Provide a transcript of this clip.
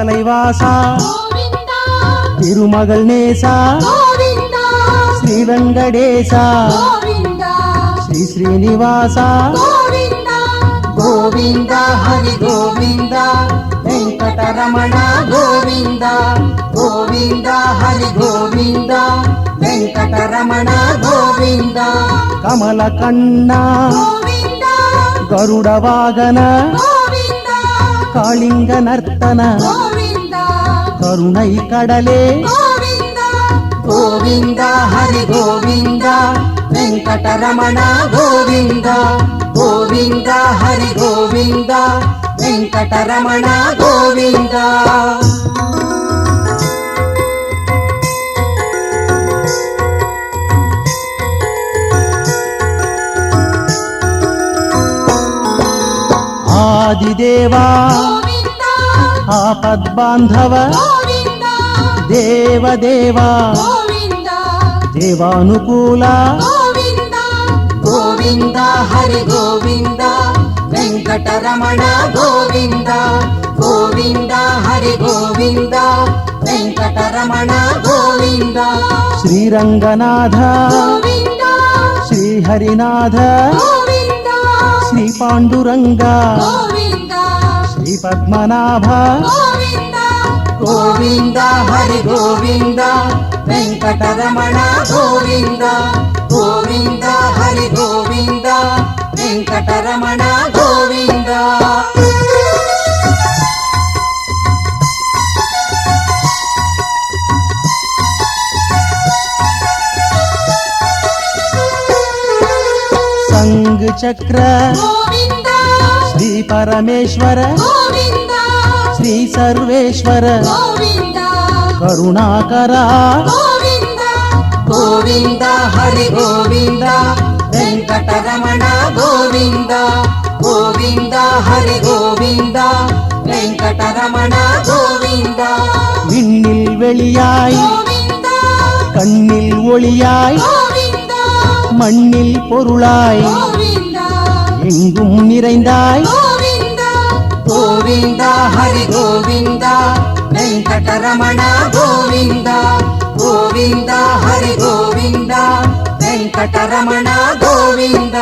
திருமலைவாசா திருமகள் நேசா శ్రీ వెంకటేశా శ్రీ శ్రీనివాసా గోవింద హరి గోవింద వెంకటరమణ గోవింద గోవింద హరి గోవింద వెంకటరమణ గోవింద కమల కన్నా గరుడ వాగన కాళింగ నర్తన కరుణై కడలే గోవింద హరి గోవింద వెంకటరమణ గోవింద గోవింద హరి గోవింద వెంకటరమణ గోవింద ఆదిదేవా ఆపద్బాంధవ దేవదేవా దేవానుకూల గోవింద హరి గోవింద వెంకటరమణ గోవింద గోవింద హరి గోవింద వెంకటరమణ గోవింద శ్రీరంగనాథ గోవింద శ్రీహరినాథ గోవింద శ్రీ పాండురంగ గోవింద శ్రీ పద్మనాభ గోవింద గోవింద హరి గోవింద వెంకటరమణ గోవింద గోవింద హరి గోవింద వెంకటరమణ గోవింద సంగ చక్ర గోవింద శ్రీ పరమేశ్వర గోవింద శ్రీ సర్వేశ్వర గోవింద కరుణాకర గోవింద గోవింద హరి గోవింద వెంకటరమణ గోవింద గోవింద హరి గోవింద వెంకటరమణ గోవింద விண்ணில் வெளியாய் గోవింద கண்ணில் ஒளியாய் గోవింద மண்ணில் பொருளாய் గోవింద எங்கும் நிறைந்தாய் గోవింద గోవింద హరి గోవింద వెంకటరమణ గోవింద గోవింద హరి గోవింద వెంకటరమణ గోవింద